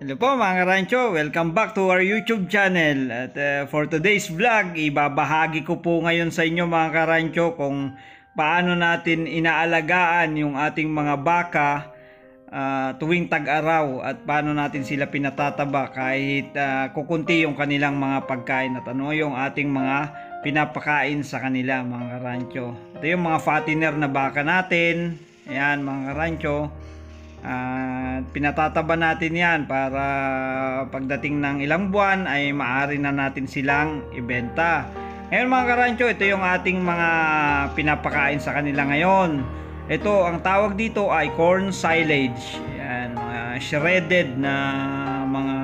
Hello po mga karancho, welcome back to our YouTube channel. At for today's vlog, ibabahagi ko po ngayon sa inyo mga karancho kung paano natin inaalagaan yung ating mga baka tuwing tag-araw at paano natin sila pinatataba kahit kukunti yung kanilang mga pagkain at ano yung ating mga pinapakain sa kanila mga karancho. Ito yung mga fattener na baka natin. Ayan mga karancho. Pinatataba natin yan para pagdating ng ilang buwan ay maaari na natin silang ibenta. Ngayon mga karancho, ito yung ating mga pinapakain sa kanila ngayon. Ito, ang tawag dito ay corn silage. Yan, mga shredded na mga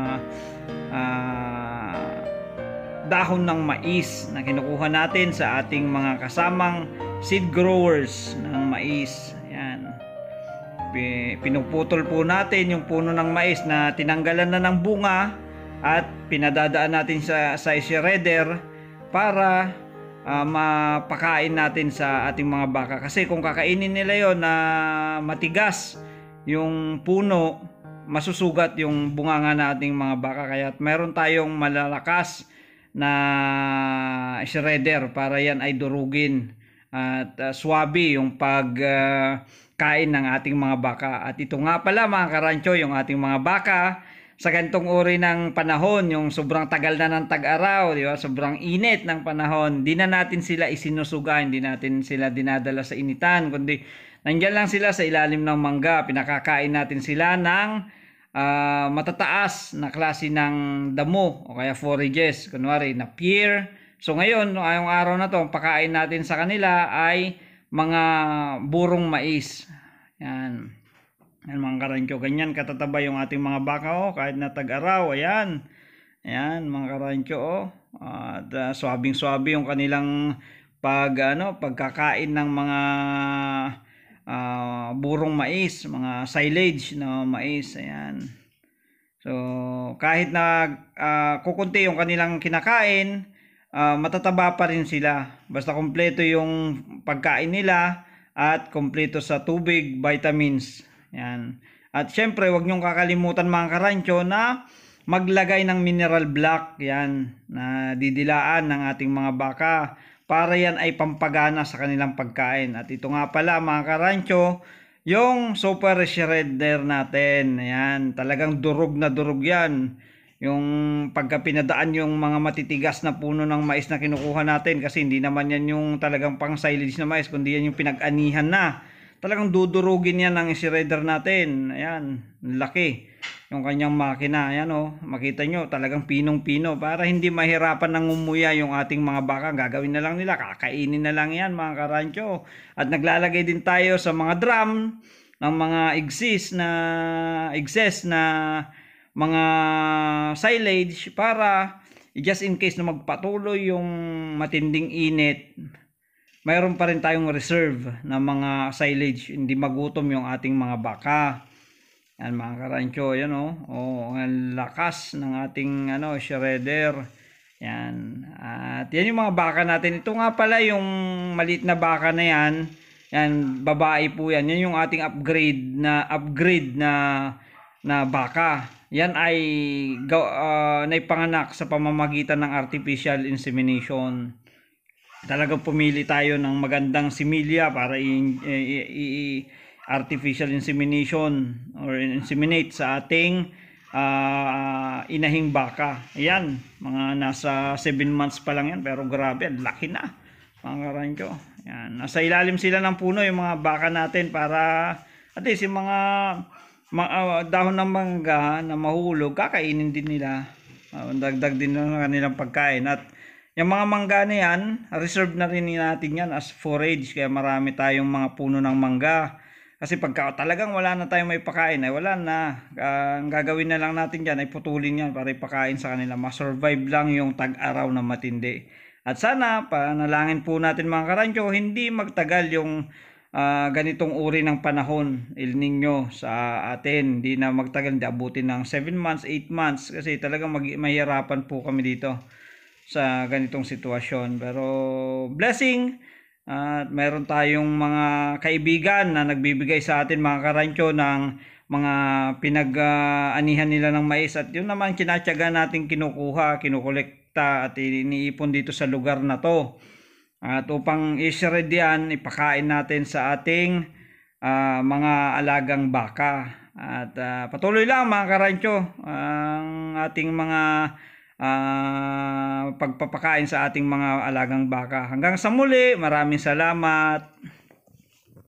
dahon ng mais na kinukuha natin sa ating mga kasamang seed growers ng mais. Yan. Pinuputol po natin yung puno ng mais na tinanggalan na ng bunga at pinadadaan natin sa shredder para mapakain natin sa ating mga baka. Kasi kung kakainin nila yon na matigas yung puno, masusugat yung bunganga nating mga baka. Kaya meron tayong malalakas na shredder para yan ay durugin at swabe yung pagkain ng ating mga baka. At ito nga pala mga karancho, yung ating mga baka sa ganitong uri ng panahon, yung sobrang tagal na ng tag-araw, di ba? Sobrang init ng panahon, di na natin sila isinusuga, hindi natin sila dinadala sa initan, kundi nandiyan lang sila sa ilalim ng mangga. Pinakakain natin sila ng matataas na klase ng damo o kaya forages, kunwari na pear. So ngayon, ngayong araw na to, ang pakain natin sa kanila ay mga burong mais. Yan. Yan mga karancho, ganyan katataba yung ating mga baka kahit na tag-araw. Ayan. Ayan mga karancho At swabing-swabe yung kanilang pagkakain ng mga burong mais, mga silage na mais. Ayan. So kahit na kukunti yung kanilang kinakain, matataba pa rin sila basta kompleto yung pagkain nila at kompleto sa tubig, vitamins. Yan. At syempre wag niyong kakalimutan mga karancho na maglagay ng mineral block yan na didilaan ng ating mga baka para yan ay pampagana sa kanilang pagkain. At ito nga pala mga karancho, yung super shredder natin. Ayan, talagang durog na durog yan. Yung pagka pinadaan yung mga matitigas na puno ng mais na kinukuha natin, kasi hindi naman yan yung talagang pang silage na mais, kundi yan yung pinag-anihan na. Talagang dudurugin yan ng shredder natin. Ayan, laki yung kanyang makina. Ayan makita nyo, talagang pinong-pino para hindi mahirapan ng umuya yung ating mga baka. Gagawin na lang nila, kakainin na lang yan mga karancho. At naglalagay din tayo sa mga drum ng mga excess na mga silage para just in case na magpatuloy yung matinding init, mayroon pa rin tayong reserve na mga silage, hindi magutom yung ating mga baka. Yan mga karancho, yan ang lakas ng ating shredder. Yan. At yan yung mga baka natin. Ito nga pala yung maliit na baka na yan. Yan, babae po yan. Yan yung ating upgrade na baka. Yan ay naipanganak sa pamamagitan ng artificial insemination. Talagang pumili tayo ng magandang similya para artificial insemination or inseminate sa ating inahing baka. Ayan, mga nasa 7 months pa lang yan, pero grabe, laki na mga karancho. Ayan, nasa ilalim sila ng puno yung mga baka natin para at least yung mga dahon ng mangga na mahulog, kakainin din nila. Dagdag din ng kanilang pagkain. At yung mga mangga na yan, reserve na rin natin yan as forage. Kaya marami tayong mga puno ng mangga. Kasi pagka talagang wala na tayong may pakain, ay wala na. Ang gagawin na lang natin dyan ay putulin yan para ipakain sa kanila. Ma-survive lang yung tag-araw na matindi. At sana, panalangin po natin mga karancho, hindi magtagal yung ganitong uri ng panahon, El Nino sa atin. Hindi na magtagal, hindi abutin ng 7 months, 8 months. Kasi talagang mahirapan po kami dito sa ganitong sitwasyon. Pero blessing, At mayroon tayong mga kaibigan na nagbibigay sa atin mga karancho ng mga pinag-anihan nila ng mais, at yun naman kinatyaga natin kinukuha, kinukolekta at iniipon dito sa lugar na to. At upang i-shred yan, ipakain natin sa ating mga alagang baka. At patuloy lang mga karancho ang ating mga pagpapakain sa ating mga alagang baka. Hanggang sa muli, maraming salamat.